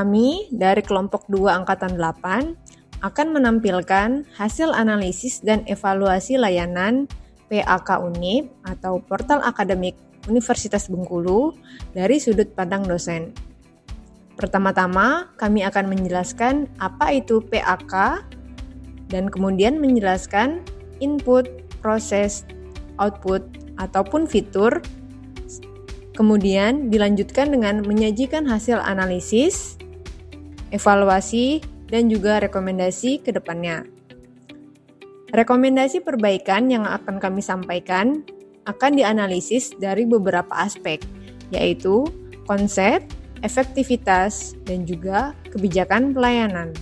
Kami dari kelompok 2 Angkatan 8 akan menampilkan hasil analisis dan evaluasi layanan PAK Unip atau Portal Akademik Universitas Bengkulu dari sudut pandang dosen. Pertama-tama, kami akan menjelaskan apa itu PAK dan kemudian menjelaskan input, proses, output, ataupun fitur. Kemudian dilanjutkan dengan menyajikan hasil analisis, evaluasi, dan juga rekomendasi ke depannya. Rekomendasi perbaikan yang akan kami sampaikan akan dianalisis dari beberapa aspek, yaitu konsep, efektivitas, dan juga kebijakan pelayanan.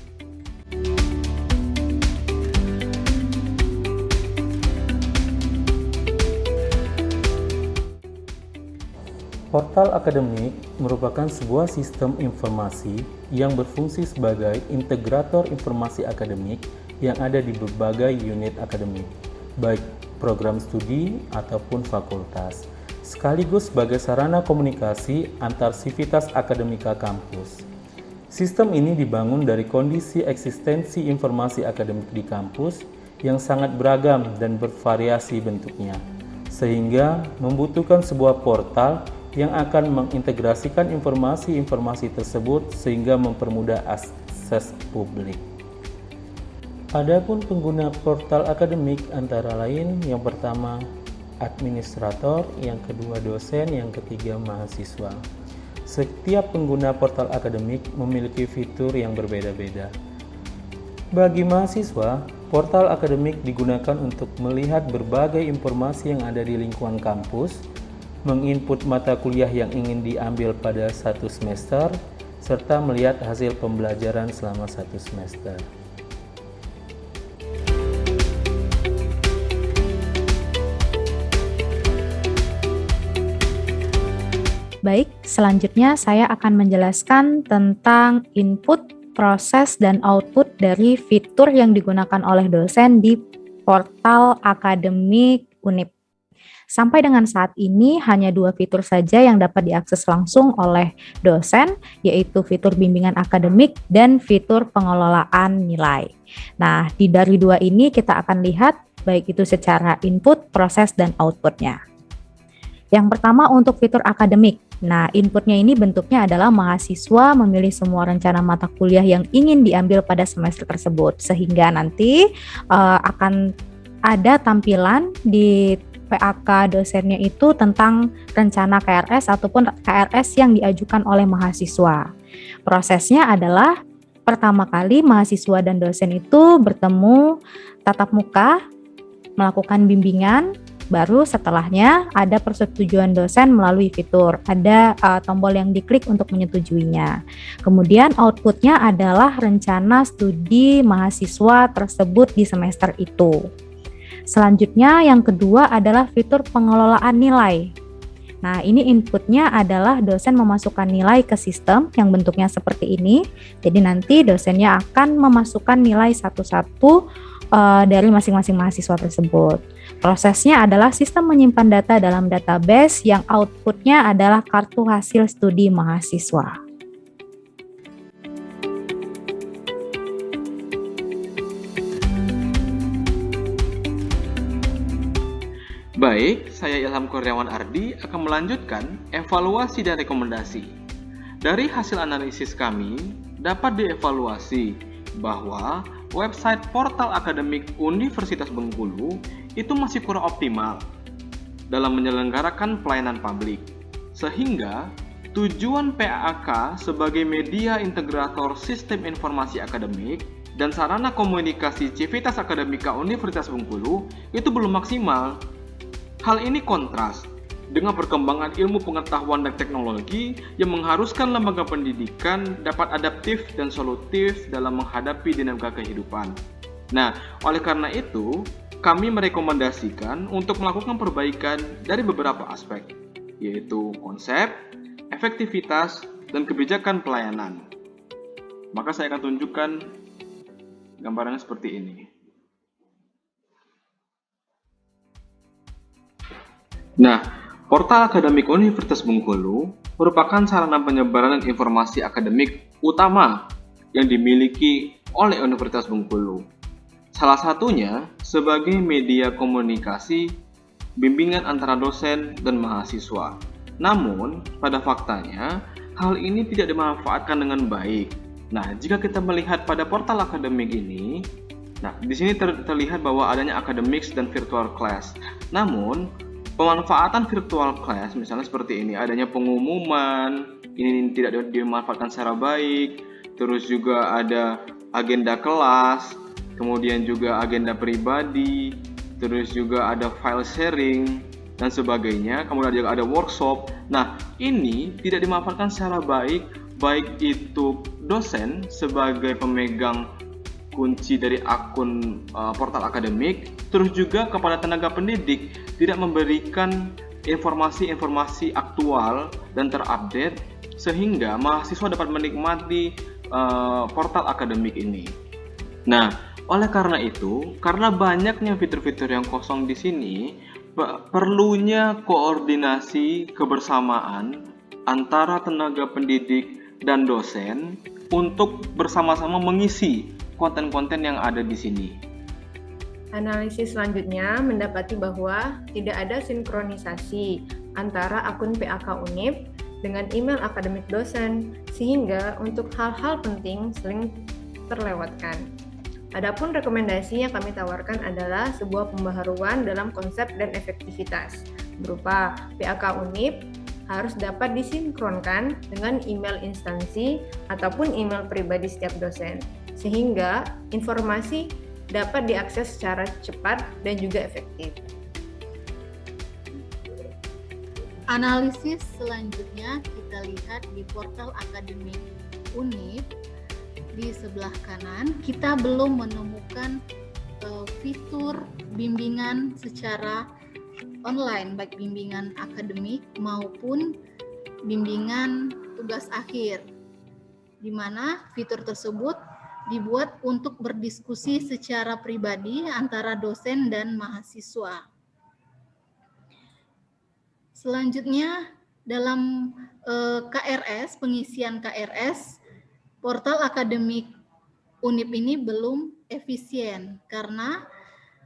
Portal akademik merupakan sebuah sistem informasi yang berfungsi sebagai integrator informasi akademik yang ada di berbagai unit akademik, baik program studi ataupun fakultas, sekaligus sebagai sarana komunikasi antar sivitas akademika kampus. Sistem ini dibangun dari kondisi eksistensi informasi akademik di kampus yang sangat beragam dan bervariasi bentuknya, sehingga membutuhkan sebuah portal yang akan mengintegrasikan informasi-informasi tersebut sehingga mempermudah akses publik. Adapun pengguna portal akademik antara lain yang pertama administrator, yang kedua dosen, yang ketiga mahasiswa. Setiap pengguna portal akademik memiliki fitur yang berbeda-beda. Bagi mahasiswa, portal akademik digunakan untuk melihat berbagai informasi yang ada di lingkungan kampus, menginput mata kuliah yang ingin diambil pada satu semester, serta melihat hasil pembelajaran selama satu semester. Baik, selanjutnya saya akan menjelaskan tentang input, proses, dan output dari fitur yang digunakan oleh dosen di portal akademik Unip. Sampai dengan saat ini hanya 2 fitur saja yang dapat diakses langsung oleh dosen, yaitu fitur bimbingan akademik dan fitur pengelolaan nilai. Nah, dari 2 ini kita akan lihat baik itu secara input, proses, dan outputnya. Yang pertama untuk fitur akademik. Nah, inputnya ini bentuknya adalah mahasiswa memilih semua rencana mata kuliah yang ingin diambil pada semester tersebut, sehingga nanti akan ada tampilan di PAK dosennya itu tentang rencana KRS ataupun KRS yang diajukan oleh mahasiswa. Prosesnya adalah pertama kali mahasiswa dan dosen itu bertemu tatap muka, melakukan bimbingan, baru setelahnya ada persetujuan dosen melalui fitur. Ada tombol yang diklik untuk menyetujuinya. Kemudian outputnya adalah rencana studi mahasiswa tersebut di semester itu. Selanjutnya yang kedua adalah fitur pengelolaan nilai. Nah, ini inputnya adalah dosen memasukkan nilai ke sistem yang bentuknya seperti ini. Jadi nanti dosennya akan memasukkan nilai satu-satu dari masing-masing mahasiswa tersebut. Prosesnya adalah sistem menyimpan data dalam database yang outputnya adalah kartu hasil studi mahasiswa. Baik, saya Ilham Kurniawan Ardi akan melanjutkan evaluasi dan rekomendasi. Dari hasil analisis kami, dapat dievaluasi bahwa website portal akademik Universitas Bengkulu itu masih kurang optimal dalam menyelenggarakan pelayanan publik, sehingga tujuan PAK sebagai media integrator sistem informasi akademik dan sarana komunikasi Civitas Akademika Universitas Bengkulu itu belum maksimal. Hal ini kontras dengan perkembangan ilmu pengetahuan dan teknologi yang mengharuskan lembaga pendidikan dapat adaptif dan solutif dalam menghadapi dinamika kehidupan. Nah, oleh karena itu, kami merekomendasikan untuk melakukan perbaikan dari beberapa aspek, yaitu konsep, efektivitas, dan kebijakan pelayanan. Maka saya akan tunjukkan gambarannya seperti ini. Nah, portal akademik Universitas Bengkulu merupakan sarana penyebaran informasi akademik utama yang dimiliki oleh Universitas Bengkulu. Salah satunya sebagai media komunikasi bimbingan antara dosen dan mahasiswa. Namun, pada faktanya, hal ini tidak dimanfaatkan dengan baik. Nah, jika kita melihat pada portal akademik ini, di sini terlihat bahwa adanya academics dan virtual class. Namun, pemanfaatan virtual class misalnya seperti ini, adanya pengumuman, ini tidak dimanfaatkan secara baik, terus juga ada agenda kelas, kemudian juga agenda pribadi, terus juga ada file sharing, dan sebagainya, kemudian juga ada workshop. Nah, ini tidak dimanfaatkan secara baik itu dosen sebagai pemegang kunci dari akun portal akademik, terus juga kepada tenaga pendidik tidak memberikan informasi-informasi aktual dan terupdate sehingga mahasiswa dapat menikmati portal akademik ini. Nah, oleh karena itu, karena banyaknya fitur-fitur yang kosong di sini, perlunya koordinasi kebersamaan antara tenaga pendidik dan dosen untuk bersama-sama mengisi konten-konten yang ada di sini. Analisis selanjutnya mendapati bahwa tidak ada sinkronisasi antara akun PAK Unip dengan email akademik dosen, sehingga untuk hal-hal penting sering terlewatkan. Adapun rekomendasi yang kami tawarkan adalah sebuah pembaharuan dalam konsep dan efektivitas, berupa PAK Unip harus dapat disinkronkan dengan email instansi ataupun email pribadi setiap dosen, sehingga informasi dapat diakses secara cepat dan juga efektif. Analisis selanjutnya kita lihat di portal akademik Unip. Di sebelah kanan kita belum menemukan fitur bimbingan secara online, baik bimbingan akademik maupun bimbingan tugas akhir, di mana fitur tersebut dibuat untuk berdiskusi secara pribadi antara dosen dan mahasiswa. Selanjutnya dalam KRS, pengisian KRS, portal akademik Unip ini belum efisien karena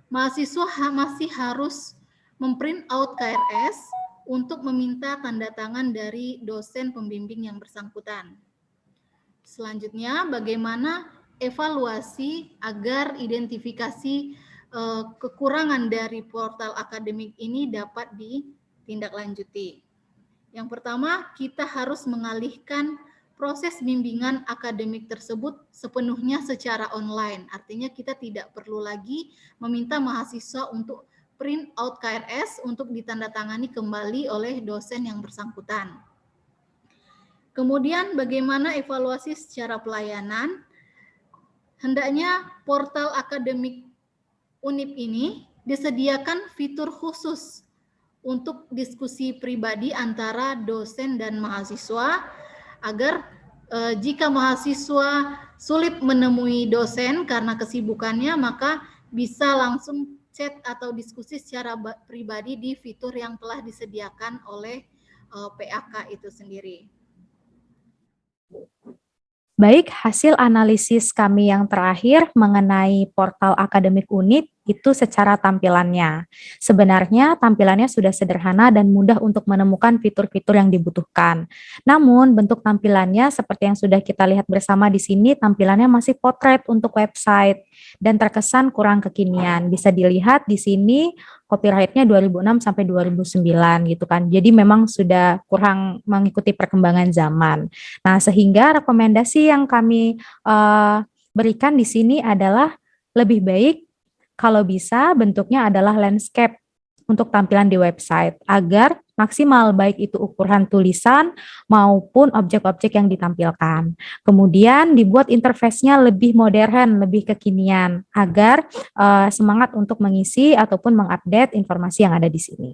mahasiswa masih harus memprint out KRS untuk meminta tanda tangan dari dosen pembimbing yang bersangkutan. Selanjutnya, bagaimana evaluasi agar identifikasi kekurangan dari portal akademik ini dapat ditindaklanjuti. Yang pertama, kita harus mengalihkan proses bimbingan akademik tersebut sepenuhnya secara online. Artinya kita tidak perlu lagi meminta mahasiswa untuk print out KRS untuk ditandatangani kembali oleh dosen yang bersangkutan. Kemudian bagaimana evaluasi secara pelayanan? Hendaknya portal akademik Unip ini disediakan fitur khusus untuk diskusi pribadi antara dosen dan mahasiswa, agar jika mahasiswa sulit menemui dosen karena kesibukannya, maka bisa langsung chat atau diskusi secara pribadi di fitur yang telah disediakan oleh PAK itu sendiri. Baik, hasil analisis kami yang terakhir mengenai portal akademik Unip itu secara tampilannya. Sebenarnya tampilannya sudah sederhana dan mudah untuk menemukan fitur-fitur yang dibutuhkan. Namun bentuk tampilannya seperti yang sudah kita lihat bersama di sini, tampilannya masih potret untuk website dan terkesan kurang kekinian. Bisa dilihat di sini copyright-nya 2006 sampai 2009 gitu kan. Jadi memang sudah kurang mengikuti perkembangan zaman. Nah, sehingga rekomendasi yang kami berikan di sini adalah lebih baik kalau bisa bentuknya adalah landscape untuk tampilan di website agar maksimal baik itu ukuran tulisan maupun objek-objek yang ditampilkan. Kemudian dibuat interface-nya lebih modern, lebih kekinian agar semangat untuk mengisi ataupun mengupdate informasi yang ada di sini.